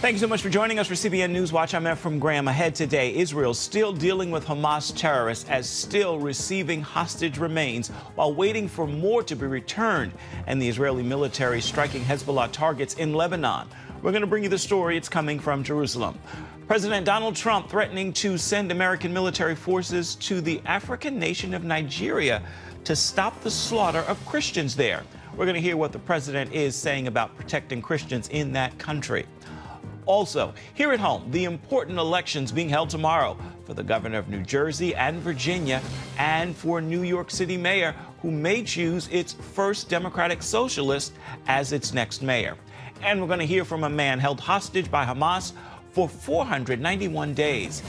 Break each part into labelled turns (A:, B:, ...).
A: Thank you so much for joining us for CBN NewsWatch. I'm Ephraim Graham. Ahead today, Israel still dealing with Hamas terrorists as still receiving hostage remains while waiting for more to be returned, and the Israeli military striking Hezbollah targets in Lebanon. We're going to bring you the story. It's coming from Jerusalem. President Donald Trump threatening to send American military forces to the African nation of Nigeria to stop the slaughter of Christians there. We're going to hear what the president is saying about protecting Christians in that country. Also, here at home, the important elections being held tomorrow for the governor of New Jersey and Virginia and for New York City mayor, who may choose its first Democratic Socialist as its next mayor. And we're going to hear from a man held hostage by Hamas for 491 days.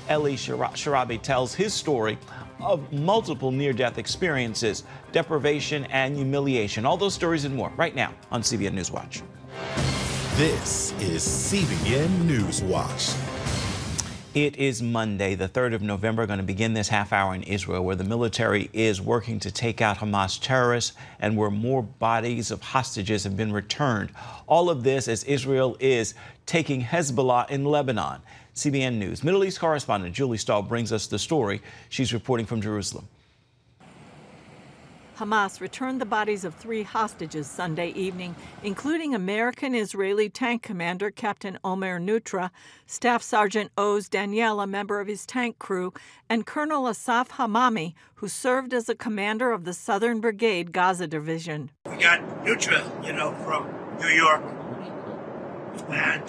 A: Eli Sharabi tells his story of multiple near-death experiences, deprivation and humiliation. All those stories and more right now on CBN NewsWatch.
B: This is CBN NewsWatch.
A: It is Monday, the 3rd of November, going to begin this half hour in Israel where the military is working to take out Hamas terrorists and where more bodies of hostages have been returned. All of this as Israel is taking Hezbollah in Lebanon. CBN News Middle East correspondent Julie Stahl brings us the story. She's reporting from Jerusalem.
C: Hamas returned the bodies of 3 hostages Sunday evening, including American-Israeli tank commander Captain Omer Nutra, Staff Sergeant Oz Daniel, a member of his tank crew, and Colonel Asaf Hamami, who served as a commander of the Southern Brigade Gaza Division.
D: We got Nutra, from New York and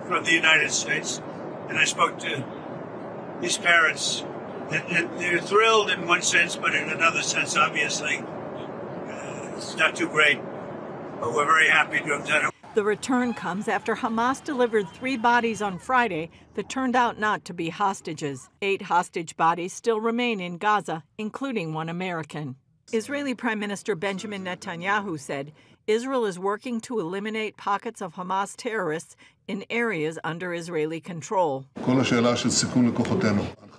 D: from the United States, and I spoke to his parents. And they're thrilled in one sense, but in another sense, obviously, it's not too great. But we're very happy to have done it.
C: The return comes after Hamas delivered 3 bodies on Friday that turned out not to be hostages. 8 hostage bodies still remain in Gaza, including 1 American. Israeli Prime Minister Benjamin Netanyahu said Israel is working to eliminate pockets of Hamas terrorists in areas under Israeli control.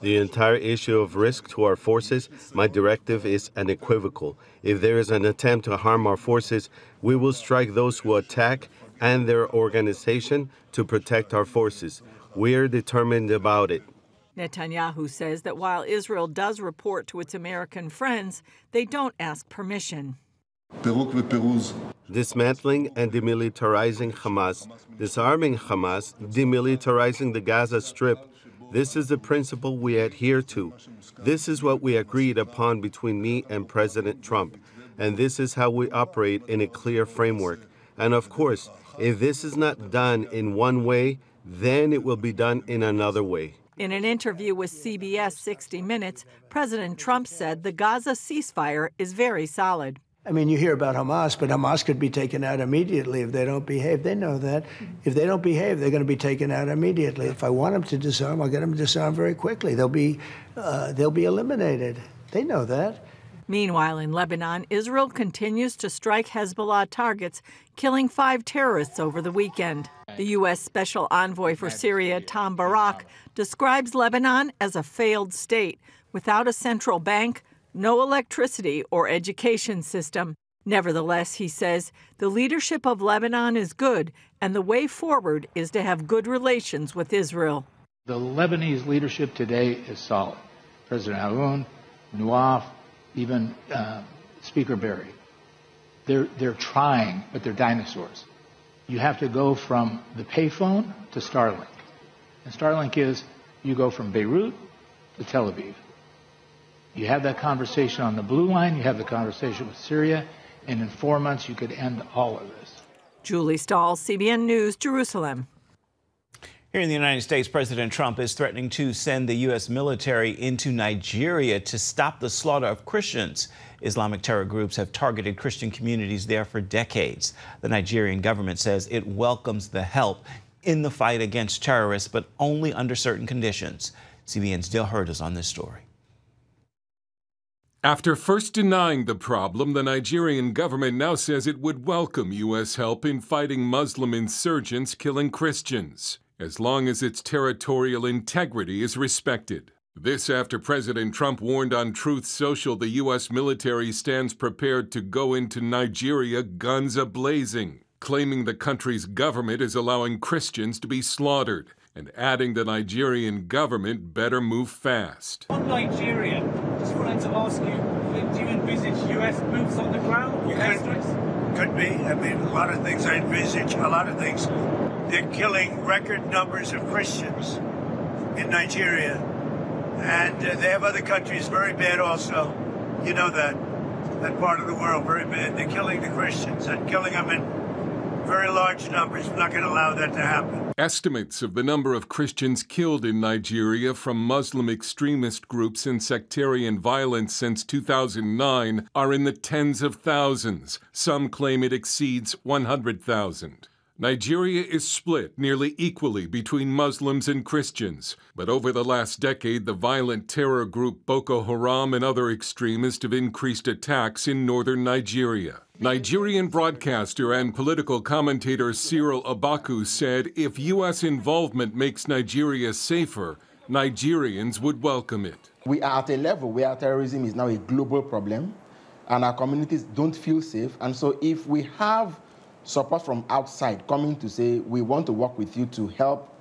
E: The entire issue of risk to our forces, my directive is unequivocal. If there is an attempt to harm our forces, we will strike those who attack and their organization to protect our forces. We are determined about it.
C: Netanyahu says that while Israel does report to its American friends, they don't ask permission.
E: Dismantling and demilitarizing Hamas, disarming Hamas, demilitarizing the Gaza Strip. This is the principle we adhere to. This is what we agreed upon between me and President Trump. And this is how we operate in a clear framework. And of course, if this is not done in one way, then it will be done in another way.
C: In an interview with CBS 60 Minutes, President Trump said the Gaza ceasefire is very solid.
F: I mean, you hear about Hamas, but Hamas could be taken out immediately if they don't behave. They know that. If they don't behave, they're going to be taken out immediately. If I want them to disarm, I'll get them to disarm very quickly. They'll be eliminated. They know that.
C: Meanwhile, in Lebanon, Israel continues to strike Hezbollah targets, killing 5 terrorists over the weekend. The U.S. Special Envoy for Syria, Tom Barak, describes Lebanon as a failed state, without a central bank, no electricity or education system. Nevertheless, he says, the leadership of Lebanon is good, and the way forward is to have good relations with Israel.
G: The Lebanese leadership today is solid. President Aoun, Nouaf, even Speaker Berry. They're trying, but they're dinosaurs. You have to go from the payphone to Starlink. And Starlink is, you go from Beirut to Tel Aviv. You have that conversation on the blue line, you have the conversation with Syria, and in 4 months you could end all of this.
C: Julie Stahl, CBN News, Jerusalem.
A: Here in the United States, President Trump is threatening to send the U.S. military into Nigeria to stop the slaughter of Christians. Islamic terror groups have targeted Christian communities there for decades. The Nigerian government says it welcomes the help in the fight against terrorists, but only under certain conditions. CBN's Dale Hurd is on this story.
H: After first denying the problem, the Nigerian government now says it would welcome U.S. help in fighting Muslim insurgents killing Christians, as long as its territorial integrity is respected. This after President Trump warned on Truth Social the U.S. military stands prepared to go into Nigeria guns a-blazing. claiming the country's government is allowing Christians to be slaughtered and adding the Nigerian government better move fast.
I: On Nigeria, just wanted to ask you, do you envisage U.S. boots on the ground?
D: Could be. I mean, a lot of things I envisage, a lot of things. They're killing record numbers of Christians in Nigeria. And they have other countries very bad also. You know that part of the world very bad. They're killing the Christians and killing them in very large numbers. We're not going to allow that to happen.
H: Estimates of the number of Christians killed in Nigeria from Muslim extremist groups and sectarian violence since 2009 are in the tens of thousands. Some claim it exceeds 100,000. Nigeria is split nearly equally between Muslims and Christians. But over the last decade, the violent terror group Boko Haram and other extremists have increased attacks in northern Nigeria. Nigerian broadcaster and political commentator Cyril Abaku said if U.S. involvement makes Nigeria safer, Nigerians would welcome it.
J: We are at a level where terrorism is now a global problem, and our communities don't feel safe. And so if we have support from outside coming to say, we want to work with you to help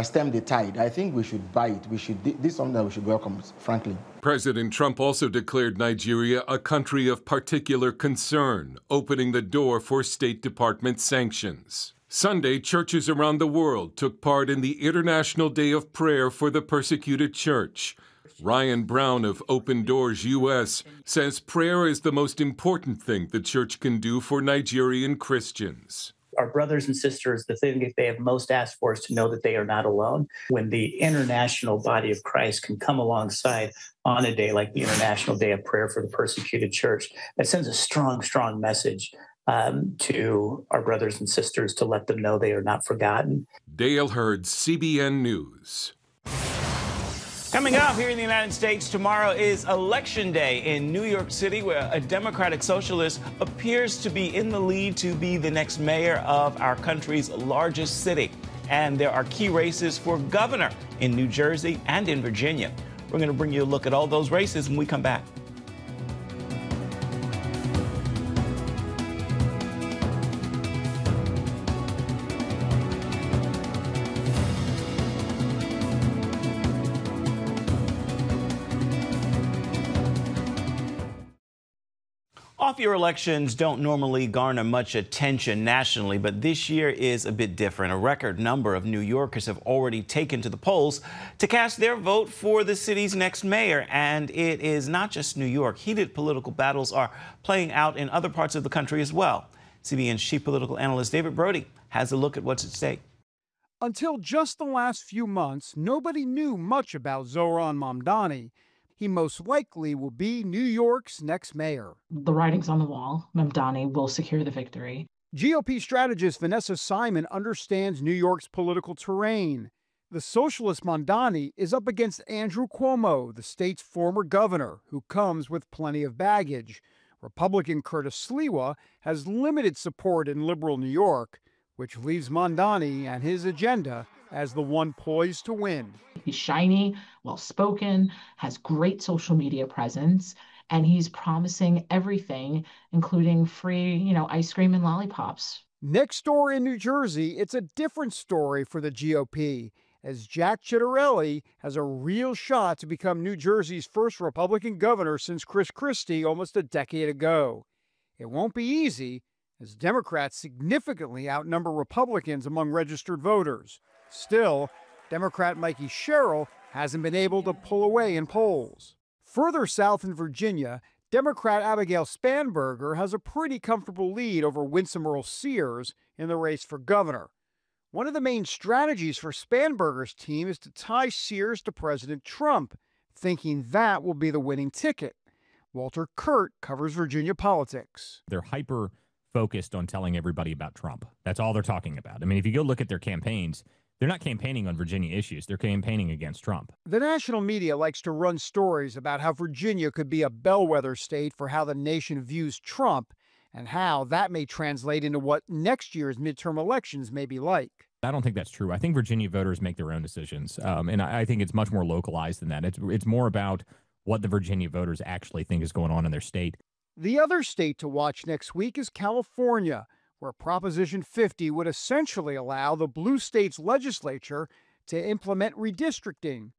J: stem the tide, I think we should buy it. This is something that we should welcome, frankly.
H: President Trump also declared Nigeria a country of particular concern, opening the door for State Department sanctions. Sunday, churches around the world took part in the International Day of Prayer for the Persecuted Church. Ryan Brown of Open Doors U.S. says prayer is the most important thing the church can do for Nigerian Christians.
K: Our brothers and sisters, the thing that they have most asked for is to know that they are not alone. When the international body of Christ can come alongside on a day like the International Day of Prayer for the Persecuted Church, that sends a strong, strong message to our brothers and sisters to let them know they are not forgotten.
H: Dale Hurd, CBN News.
A: Coming up here in the United States, tomorrow is Election Day in New York City, where a Democratic Socialist appears to be in the lead to be the next mayor of our country's largest city. And there are key races for governor in New Jersey and in Virginia. We're going to bring you a look at all those races when we come back. Off-year elections don't normally garner much attention nationally, but this year is a bit different. A record number of New Yorkers have already taken to the polls to cast their vote for the city's next mayor. And it is not just New York. Heated political battles are playing out in other parts of the country as well. CBN's chief political analyst David Brody has a look at what's at stake.
L: Until just the last few months, nobody knew much about Zohran Mamdani. He most likely will be New York's next mayor.
M: The writing's on the wall. Mamdani will secure the victory.
L: GOP strategist Vanessa Simon understands New York's political terrain. The socialist Mamdani is up against Andrew Cuomo, the state's former governor, who comes with plenty of baggage. Republican Curtis Sliwa has limited support in liberal New York, which leaves Mamdani and his agenda as the one poised to win.
M: He's shiny, well-spoken, has great social media presence, and he's promising everything, including free, ice cream and lollipops.
L: Next door in New Jersey, it's a different story for the GOP, as Jack Ciattarelli has a real shot to become New Jersey's first Republican governor since Chris Christie almost a decade ago. It won't be easy, as Democrats significantly outnumber Republicans among registered voters. Still, Democrat Mikey Sherrill hasn't been able to pull away in polls. Further south in Virginia, Democrat Abigail Spanberger has a pretty comfortable lead over Winsome Earl Sears in the race for governor. One of the main strategies for Spanberger's team is to tie Sears to President Trump, thinking that will be the winning ticket. Walter Kurt covers Virginia politics.
N: They're hyper-focused on telling everybody about Trump. That's all they're talking about. I mean, if you go look at their campaigns, they're not campaigning on Virginia issues. They're campaigning against Trump.
L: The national media likes to run stories about how Virginia could be a bellwether state for how the nation views Trump and how that may translate into what next year's midterm elections may be like.
N: I don't think that's true. I think Virginia voters make their own decisions, and I think it's much more localized than that. It's more about what the Virginia voters actually think is going on in their state.
L: The other state to watch next week is California, where Proposition 50 would essentially allow the blue state's legislature to implement redistricting.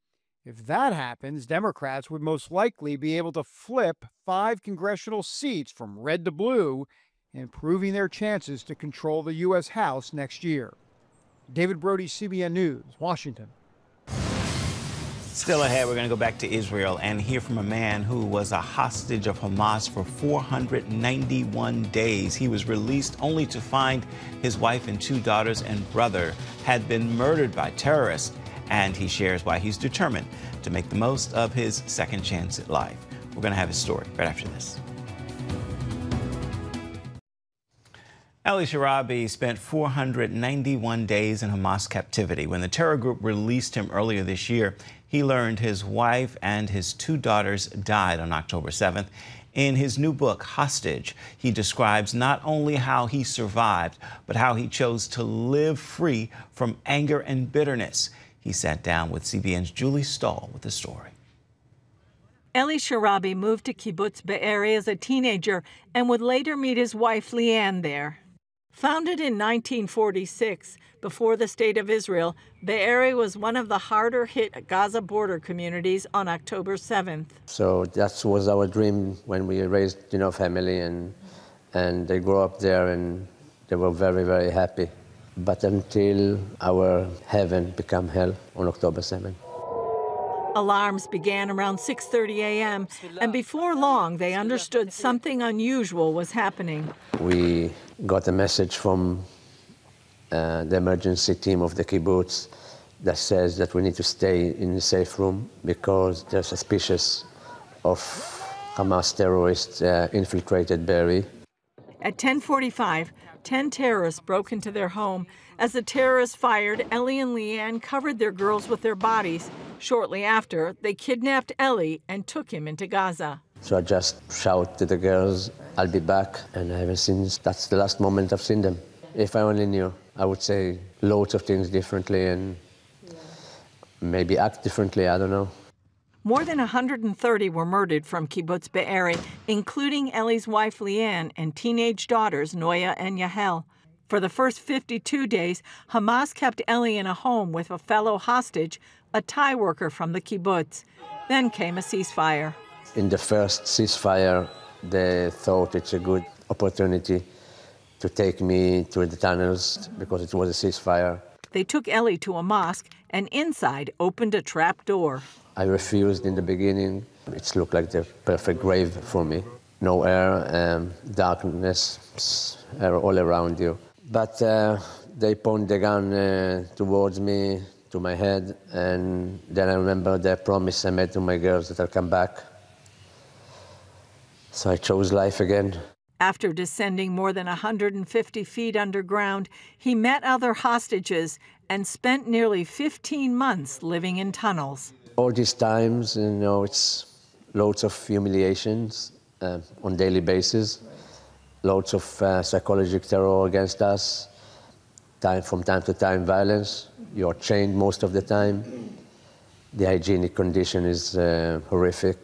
L: If that happens, Democrats would most likely be able to flip 5 congressional seats from red to blue, improving their chances to control the U.S. House next year. David Brody, CBN News, Washington.
A: Still ahead, we're going to go back to Israel and hear from a man who was a hostage of Hamas for 491 days. He was released only to find his wife and 2 daughters and brother had been murdered by terrorists. And he shares why he's determined to make the most of his second chance at life. We're going to have his story right after this. Eli Sharabi spent 491 days in Hamas captivity. When the terror group released him earlier this year, he learned his wife and his 2 daughters died on October 7th. In his new book, Hostage, he describes not only how he survived, but how he chose to live free from anger and bitterness. He sat down with CBN's Julie Stahl with the story.
C: Eli Sharabi moved to Kibbutz Be'eri as a teenager and would later meet his wife Leanne there. Founded in 1946, before the State of Israel, Be'eri was one of the harder-hit Gaza border communities on October 7th.
O: So that was our dream when we raised, family, and they grew up there, and they were very, very happy. But until our heaven became hell on October 7th.
C: Alarms began around 6:30 a.m., and before long, they understood something unusual was happening.
O: We got a message from the emergency team of the kibbutz that says that we need to stay in a safe room because they're suspicious of Hamas terrorists infiltrated Be'eri.
C: At 10:45, 10 terrorists broke into their home. As the terrorists fired, Eli and Leanne covered their girls with their bodies. Shortly after, they kidnapped Eli and took him into Gaza.
O: So I just shouted to the girls, I'll be back, and ever since, that's the last moment I've seen them. If I only knew, I would say loads of things differently and maybe act differently, I don't know.
C: More than 130 were murdered from Kibbutz Be'eri, including Eli's wife Leanne and teenage daughters Noya and Yahel. For the first 52 days, Hamas kept Eli in a home with a fellow hostage, a Thai worker from the kibbutz. Then came a ceasefire.
O: In the first ceasefire, they thought it's a good opportunity to take me to the tunnels because it was a ceasefire.
C: They took Eli to a mosque and inside opened a trap door.
O: I refused in the beginning. It looked like the perfect grave for me. No air, darkness, air all around you. But they pointed the gun towards me, to my head, and then I remember the promise I made to my girls that I'll come back. So I chose life again.
C: After descending more than 150 feet underground, he met other hostages and spent nearly 15 months living in tunnels.
O: All these times, it's loads of humiliations on a daily basis, loads of psychological terror against us, from time to time violence. You're chained most of the time. The hygienic condition is horrific.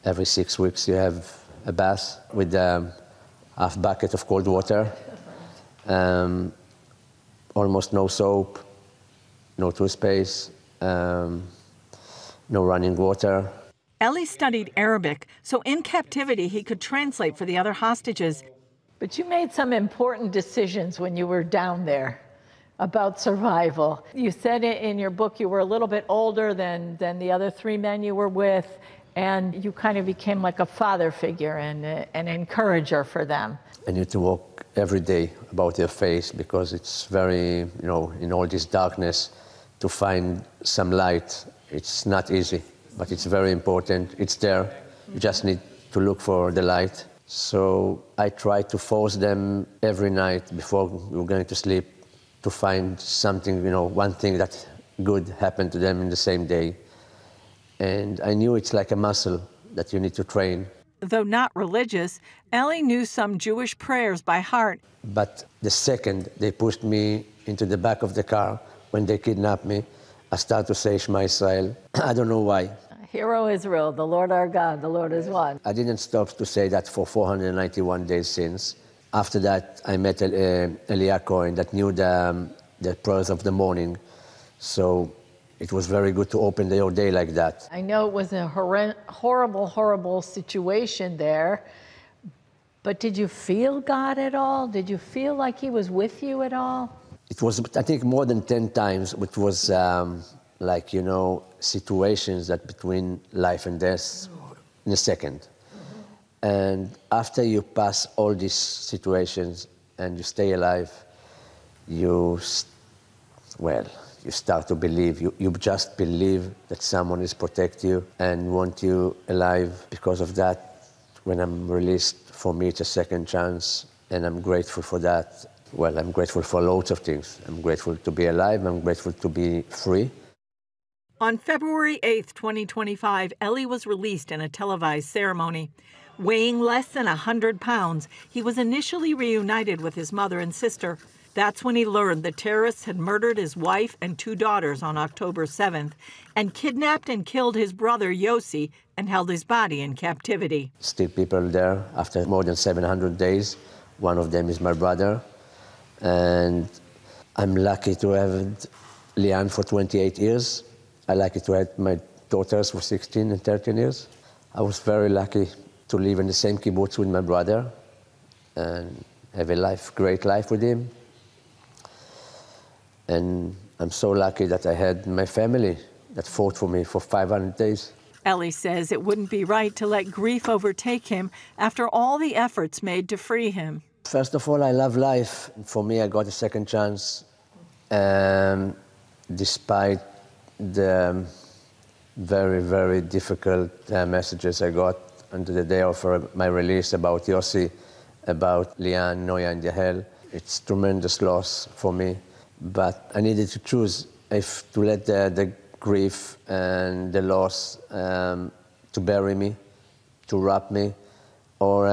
O: Every 6 weeks you have a bath with a half bucket of cold water, almost no soap, no toothpaste, no running water.
C: Eli studied Arabic, so in captivity he could translate for the other hostages.
P: But you made some important decisions when you were down there about survival. You said in your book you were a little bit older than the other 3 men you were with, and you kind of became like a father figure and an encourager for them.
O: I need to walk every day about their face because it's very, in all this darkness, to find some light. It's not easy, but it's very important. It's there. You just need to look for the light. So I try to force them every night before we were going to sleep to find something, one thing that good happened to them in the same day. And I knew it's like a muscle that you need to train.
C: Though not religious, Eli knew some Jewish prayers by heart.
O: But the second they pushed me into the back of the car, when they kidnapped me, I started to say Shema Israel. I don't know why.
P: Hear, O Israel, the Lord our God, the Lord is one.
O: I didn't stop to say that for 491 days since. After that, I met Eli Cohen that knew the prayers of the morning. So it was very good to open your day like that.
P: I know it was a horrible, horrible situation there, but did you feel God at all? Did you feel like he was with you at all?
O: It was, I think, more than 10 times, which was like, you know, situations that between life and death in a second. And after you pass all these situations and you stay alive, you start to believe. You just believe that someone is protecting you and want you alive. Because of that, when I'm released, for me, it's a second chance, and I'm grateful for that. Well, I'm grateful for loads of things. I'm grateful to be alive. I'm grateful to be free.
C: On February 8th, 2025, Eli was released in a televised ceremony. Weighing less than 100 pounds, he was initially reunited with his mother and sister. That's when he learned the terrorists had murdered his wife and 2 daughters on October 7th and kidnapped and killed his brother Yossi and held his body in captivity.
O: Still people there after more than 700 days. One of them is my brother. And I'm lucky to have Lian for 28 years. I'm lucky to have my daughters for 16 and 13 years. I was very lucky to live in the same kibbutz with my brother and have a great life with him. And I'm so lucky that I had my family that fought for me for 500 days.
C: Eli says it wouldn't be right to let grief overtake him after all the efforts made to free him.
O: First of all, I love life. For me, I got a second chance. Despite the very, very difficult messages I got until the day of my release about Yossi, about Lian, Noya, and Yahel, it's tremendous loss for me. But I needed to choose if to let the grief and the loss to bury me, to wrap me, or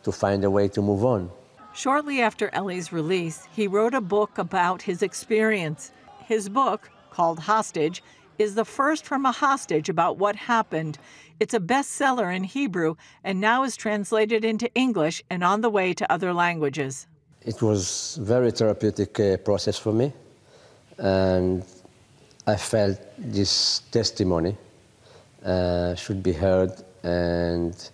O: to find a way to move on.
C: Shortly after Eli's release, he wrote a book about his experience. His book, called Hostage, is the first from a hostage about what happened. It's a bestseller in Hebrew and now is translated into English and on the way to other languages.
O: It was a very therapeutic process for me, and I felt this testimony should be heard and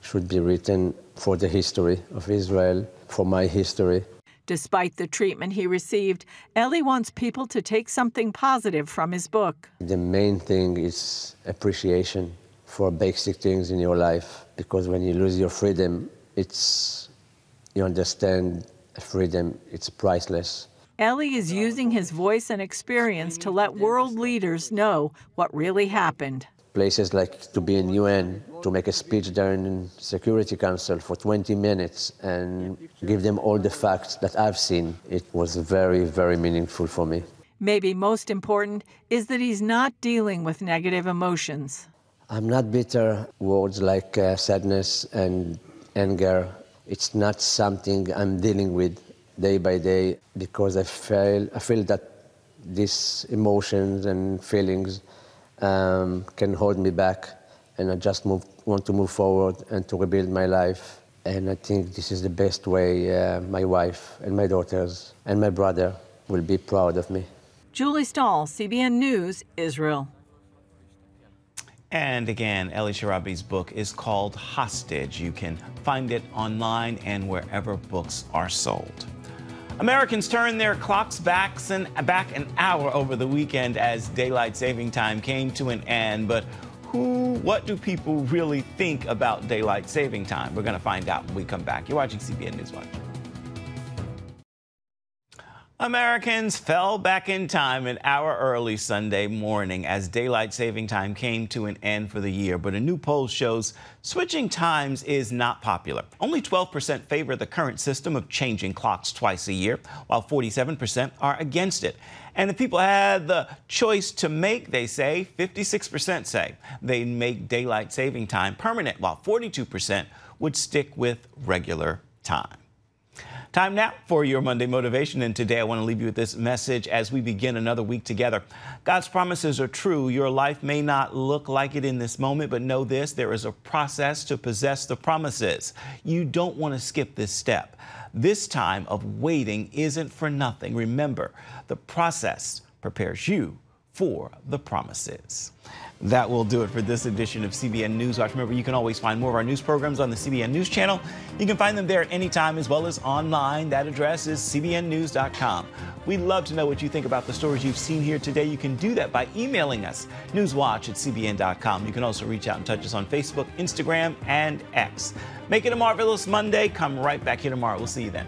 O: should be written for the history of Israel, for my history.
C: Despite the treatment he received, Eli wants people to take something positive from his book.
O: The main thing is appreciation for basic things in your life, because when you lose your freedom, you understand freedom, it's priceless.
C: Eli is using his voice and experience to let world leaders know what really happened.
O: Places like to be in UN, to make a speech there in Security Council for 20 minutes and give them all the facts that I've seen. It was very, very meaningful for me.
C: Maybe most important is that he's not dealing with negative emotions.
O: I'm not bitter. Words like sadness and anger, it's not something I'm dealing with day by day, because I feel that these emotions and feelings can hold me back, and I just want to move forward and to rebuild my life. And I think this is the best way my wife and my daughters and my brother will be proud of me.
C: Julie Stahl, CBN News, Israel.
A: And again, Eli Sharabi's book is called Hostage. You can find it online and wherever books are sold. Americans turned their clocks back an hour over the weekend as daylight saving time came to an end. But what do people really think about daylight saving time? We're going to find out when we come back. You're watching CBN NewsWatch. Americans fell back in time an hour early Sunday morning as daylight saving time came to an end for the year. But a new poll shows switching times is not popular. Only 12% favor the current system of changing clocks twice a year, while 47% are against it. And if people had the choice to make, they say, 56% say they'd make daylight saving time permanent, while 42% would stick with regular time. Time now for your Monday motivation. And today I want to leave you with this message as we begin another week together. God's promises are true. Your life may not look like it in this moment, but know this, there is a process to possess the promises. You don't want to skip this step. This time of waiting isn't for nothing. Remember, the process prepares you for the promises. That will do it for this edition of CBN NewsWatch. Remember, you can always find more of our news programs on the CBN News channel. You can find them there at any time as well as online. That address is cbnnews.com. We'd love to know what you think about the stories you've seen here today. You can do that by emailing us, newswatch@cbn.com. You can also reach out and touch us on Facebook, Instagram, and X. Make it a marvelous Monday. Come right back here tomorrow. We'll see you then.